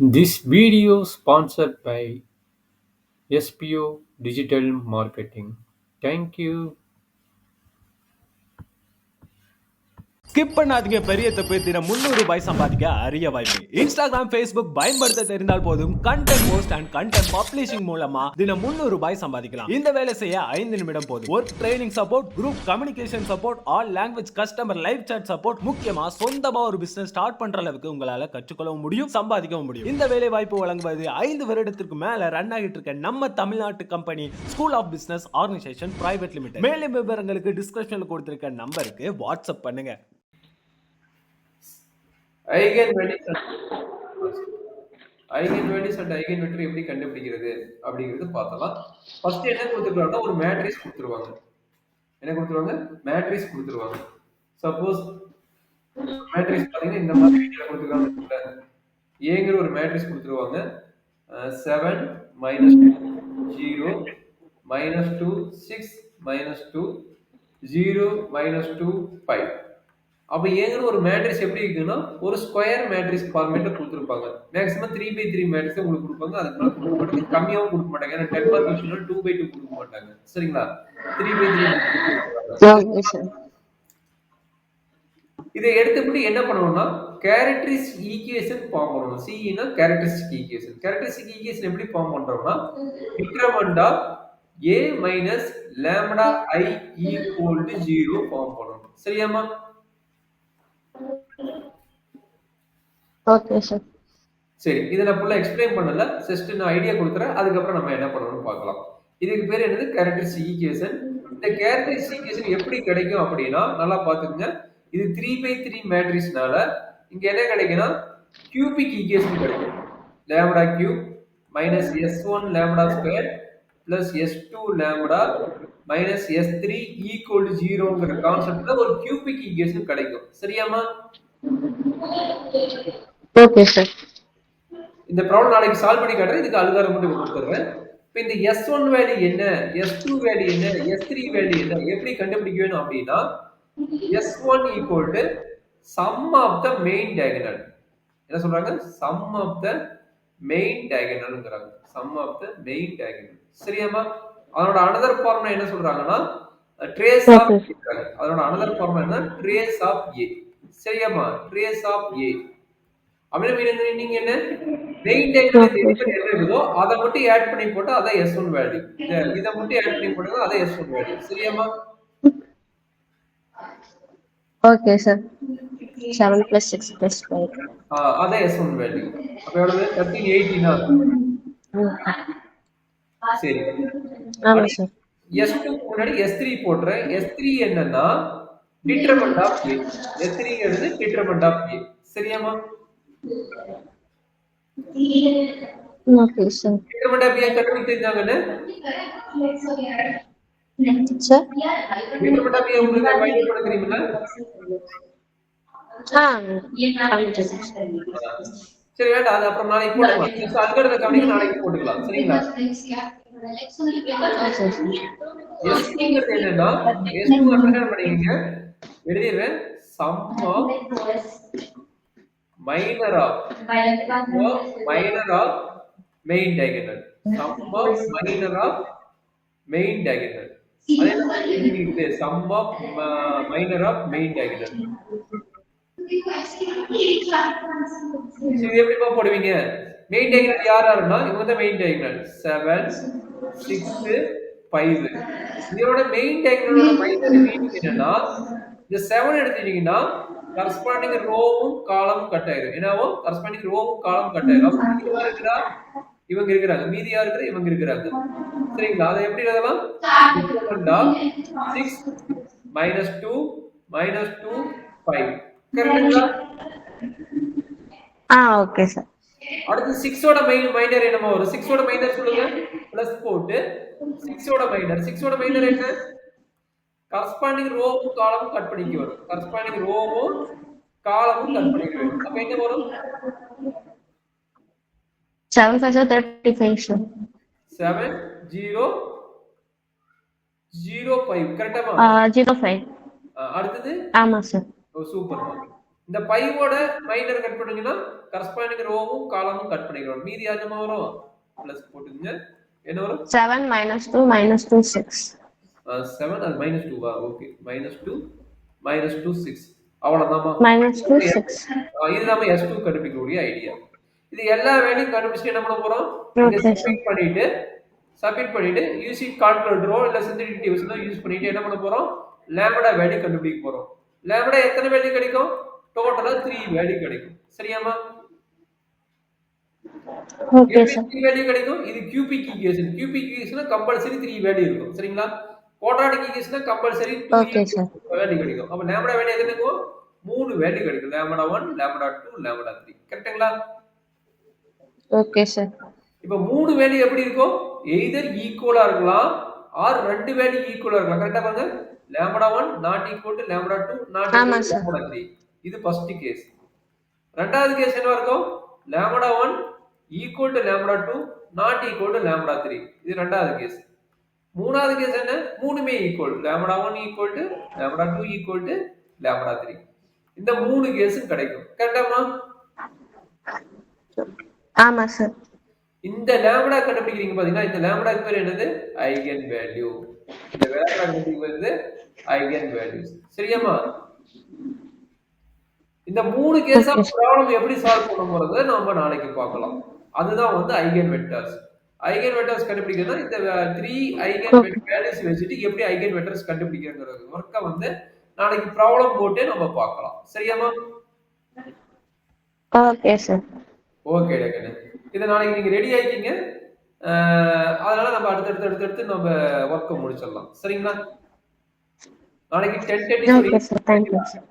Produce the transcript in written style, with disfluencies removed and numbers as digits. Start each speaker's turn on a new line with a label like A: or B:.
A: This video sponsored by SPO Digital Marketing. Thank you.
B: Skip பண்ணாதீங்க. பெரிய தப்பு. தினம் 300 ரூபாய் சம்பாதிக்க அரிய வாய்ப்பு. இன்ஸ்டாகிராம், ஃபேஸ்புக் பயன்படுத்த தெரிந்தால் போதும் content post and content publishing மூலமா தினம் 300 ரூபாய் சம்பாதிக்கலாம். இந்த வேலை செய்ய 5 நிமிடம் போதும். Work training support, group communication support, all language customer live chat support, முக்கியமா சொந்தமா ஒரு பிசினஸ் ஸ்டார்ட் பண்ற அளவுக்கு உங்களால கற்றுக்கொள்ளவும் முடியும், சம்பாதிக்கவும் முடியும். இந்த வேலை வாய்ப்பு வழங்குவது 5 வருடத்திற்கு மேல ரன் ஆகிட்டு இருக்க நம்ம தமிழ்நாட்டு company school of business organisation private limited. மேலும் விவரங்களுக்கு டிஸ்கிரிப்ஷன்ல கொடுத்திருக்க நம்பருக்கு வாட்ஸ்அப் பண்ணுங்க.
C: Eigen values and eigen vector எப்படி கண்டுபிடிக்கிறது அப்படிங்கிறது பார்த்தலாம். ஃபர்ஸ்ட் என்ன கொடுத்துருக்காங்கன்னா ஒரு மேட்ரிக்ஸ் கொடுத்துருவாங்க. என்ன கொடுத்துருவாங்க? மேட்ரிக்ஸ் கொடுத்துருவாங்க. சப்போஸ் மேட்ரிக்ஸ் பார்த்தீங்கன்னா இந்த மாதிரி கொடுத்துருக்காங்க. ஏங்கிற ஒரு மேட்ரிக்ஸ் கொடுத்துருவாங்க. 7 -2 0 -2 6 -2 0 -2 5. அப்ப ஏங்கிற ஒரு மேட்ரிக்ஸ் எப்படி இருக்குன்னா ஒரு ஸ்கொயர் மேட்ரிக்ஸ் ஃபார்மேட்ல கொடுத்துருப்பாங்க. மேக்ஸிமம் 3/3 மேட்ரிக்ஸ் உங்களுக்கு கொடுப்பாங்க. அதுக்கு கம்மியாவும் கொடுக்க மாட்டாங்க. ஏன்னா 10 மார்க் கொஸ்டின்ல 2/2 கொடுக்க மாட்டாங்க. சரிங்களா? 3/3. இதை எடுத்துக்கிட்டு என்ன பண்ணணும்னா கேரக்டரிஸ்டிக் ஈக்குவேஷன் ஃபார்ம் பண்ணணும். சினா கேரக்டரிஸ்டிக் ஈக்குவேஷன். கேரக்டரிஸ்டிக் ஈக்குவேஷன் எப்படி ஃபார்ம் பண்றோம்னா determinant of a minus lambda I equal to 0 form பண்ணணும். சரியாமா?
D: Okay sir.
C: சரி, இதை நான் ஃபுல்லா எக்ஸ்பிளைன் பண்ணல. ஜஸ்ட் நான் ஐடியா கொடுக்குறேன். அதுக்கப்புறம் நம்ம என்ன பண்ணணும்னு பார்க்கலாம். இதுக்கு பேர் என்னது? Characteristic equation. இந்த கேரக்டரிஸ்டிக் ஈக்குவேஷன் எப்படி கிடைக்கும் அப்படின்னா நல்லா பார்த்துக்கங்க. இது 3/3 மேட்ரிக்ஸ்னால இங்க என்ன கிடைக்கும்னா கியூபிக் ஈக்குவேஷன் கிடைக்கும். Lambda cube minus s1 lambda square plus s2 lambda minus s3 equal to 0ங்கிற கான்செப்ட்ல ஒரு கியூபிக் ஈக்குவேஷன் கிடைக்கும். சரியாமா?
D: Okay sir.
C: இந்த ப்ராப்ளம் நாளைக்கு சால்வ் பண்ணி காட்டுறேன். இதுக்கு அல்காரிதம் மட்டும் கொடுத்துறேன். இப்போ இந்த S1 வேல்யூ என்ன, S2 வேல்யூ என்ன, S3 வேல்யூ என்ன எப்படி கண்டுபிடிக்க வேணும் அப்படின்னா S1 equal to sum of the main diagonal. என்ன சொல்றாங்க? சம் ஆஃப் த மெயின் டயகனல்ங்கறாங்க. Sum of the main diagonal. சரியாமா? அதோட அனதர் ஃபார்முலா என்ன சொல்றாங்கன்னா ட்ரேஸ் ஆஃப் A. அதோட அனதர் ஃபார்முலா என்ன? Trace of A. சரியாமா? Trace of A. அப்படின்னா மீனிங் என்ன? மெயின் டயகனல் என்ன இருக்குதோ அதை மட்டும் ஆட் பண்ணி போட்டா அதான் S1 வேல்யூ. இத மட்டும் ஆட் பண்ணி போட்டா அதான் S1 வேல்யூ. சரியாமா?
D: Okay sir. 7 + 6 + 5.
C: அதான் S1 வேல்யூ. அப்ப எவ்வளவு? 1318 சரி.
D: ஆமா சார்.
C: S2 முன்னாடி S3 போடுறேன். S3 என்னன்னா டிட்டர்மினன்ட் ஆஃப் A. S3 ங்கிறது டிட்டர்மினன்ட் ஆஃப் A. சரியாமா?
D: Okay sir.
C: Determinant of A கண்டுபிடிச்சிருந்தாங்கன்னு
D: சார்.
C: டிட்டர்மினன்ட் ஆஃப் A உங்களுக்கு ஃபைண்ட் பண்ண தெரியுமா? சரி வேண்டாம், அது அப்புறம் நாளைக்கு போடலாம். ஜஸ்ட் அல்காரிதம் கவனிக்க நாளைக்கு போட்டுக்கலாம். சரிங்களா? S2ங்கிறது என்னன்னா S2 அண்டர்ஸ்டாண்ட் பண்ணிக்கங்க. எழுதிடுறேன். Sum of minor of main diagonal. Sum of minor of main diagonal. அதே sum of minor of main diagonal. இது எப்படி போடுவீங்க? மெயின் டயகனல் யாருன்னா இவங்க தான் மெயின் டயகனல். 7 6 5. இதோட மெயின் டயகனலோட மைனர் மீனிங் என்னன்னா இந்த 7 எடுத்துட்டீங்கன்னா கரஸ்பாண்டிங் ரோவும் காலமும் கட் ஆயிடும். என்னவோ கரஸ்பாண்டிங் ரோவும் காலமும் கட் ஆயிடும். அப்ப மீதி யார் இருக்கா? இவங்க இருக்கிறாங்க. மீதி யார் இருக்கா? இவங்க இருக்கிறாங்க. சரிங்களா? அதை எப்படி எழுதலாம்? 6 -2 -2 5. கரெக்ட்டா?
D: Okay sir.
C: அடுத்து 6 ஓட மைனர் என்னமா வரும்? 6 ஓட மைனர் சொல்லுங்க. பிளஸ் போட்டு 6 ஓட மைனர் என்ன? கரஸ்பாண்டிங் ரோவும் காலமும் கட் பண்ணிக்க வரும். கரஸ்பாண்டிங் ரோவும் காலமும் கட் பண்ணிக்க வரும். அப்ப என்ன வரும்?
D: 7 5 35 சார்.
C: 7 0 0 5. கரெக்ட்டா?
D: 05.
C: அடுத்து?
D: ஆமா சார்.
C: சூப்பர். இந்த பைவோட மைனர் கட் பண்ணீங்கன்னா கரஸ்பாண்டிங் ரோவும் காலமும் கட் பண்ணிடுவோம். மீதி என்னமா வரும்? பிளஸ் போட்டுங்க. என்ன வரும்?
D: 7 minus 2 minus 2 6.
C: 7 அது மைனஸ் 2வா? ஓகே. மைனஸ் 2 6. அவ்வளவுதான்மா.
D: Minus 2 6.
C: இது நம்ம S2 கண்டுபிடிக்கக்கூடிய ஐடியா. இது எல்லா வேலையும் கண்டுபிடிச்சு என்ன பண்ண போறோம்? இங்க
D: Okay, sir.
C: சப்மிட் பண்ணிட்டு யூசிங் கால்குலேட்டரோ இல்ல சிந்தடிக் டிவிஷனோ யூஸ் பண்ணிட்டு என்ன பண்ண போறோம்? லாம்டா வேல்யூ கண்டுபிடிக்க போறோம். லாம்டா எத்தனை வேல்யூ கிடைக்கும்? டோட்டலா 3 வேல்யூ கிடைக்கும். சரியாமா?
D: Okay, sir.
C: 3 வேல்யூ கிடைக்கும். இது கியூபிக் ஈக்குவேஷன். கியூபிக் ஈக்குவேஷனா கம்பல்சரி 3 வேல்யூ இருக்கும். சரிங்களா? குவாட்ராட்டிக் ஈக்குவேஷனா கம்பல்சரி 2
D: Okay, sir.
C: வேல்யூ கிடைக்கும். அப்ப லாம்டா வேல்யூ எத்தனை இருக்கும்? 3 வேல்யூ கிடைக்கும். Lambda 1, lambda 2, lambda 3. கரெக்ட்டுங்களா?
D: Okay, sir.
C: இப்ப 3 வேல்யூ எப்படி இருக்கும்? எய்தர் ஈக்குவலா இருக்கலாம் ஆர் 2 வேல்யூ ஈக்குவலா இருக்கலாம். கரெக்ட்டா பாருங்க. Lambda 1 not equal to lambda 2 not
D: ஆமா,
C: ஈக்குவல் டு
D: sir.
C: லாம்டா 3. இது ஃபர்ஸ்ட் கேஸ். இரண்டாவது கேஸ் என்ன இருக்கும்? Lambda 1 equal to lambda 2 not equal to lambda 3. இது இரண்டாவது கேஸ். மூணாவது கேஸ் என்ன? மூணுமே equal. Lambda 1 equal to lambda 2 equal to lambda 3. இந்த மூணு கேஸும் கிடைக்கும். கரெக்டாமா?
D: ஆமா சார்.
C: இந்த லாம்டா கண்டுபிடிக்கிறீங்க பாத்தீங்கன்னா இந்த லாம்டாக்கு பேர் என்னது? Eigen value. இந்த லாம்டா கண்டுபிடிக்கிறது ஐகன் வேல்யூஸ். சரியாமா? இந்த மூணு கேஸ் ஆஃப் ப்ராப்ளம் எப்படி சால்வ் பண்ண போறதை நாம நாளைக்கு பார்க்கலாம். அதுதான் வந்து ஐகன் வெக்டர்ஸ். ஐகன் வெக்டர்ஸ் கண்டுபிடிக்கிறதுனா இந்த 3 ஐகன் வேல்யூஸ் வச்சுட்டு எப்படி ஐகன் வெக்டர்ஸ் கண்டுபிடிக்கிறதுங்கிற ஒர்க்கை வந்து நாளைக்கு ப்ராப்ளம் போட்டு நம்ம பார்க்கலாம். சரியாமா?
D: Okay sir.
C: ஓகே டேக்கனே. இதை நாளைக்கு நீங்க ரெடி ஆயிட்டீங்க. அதனால நம்ம அடுத்தடுத்து நம்ம ஒர்க்கை முடிச்சிடலாம். சரிங்களா? நாளைக்கு 10:30
D: ஓகே சார். Thank you sir.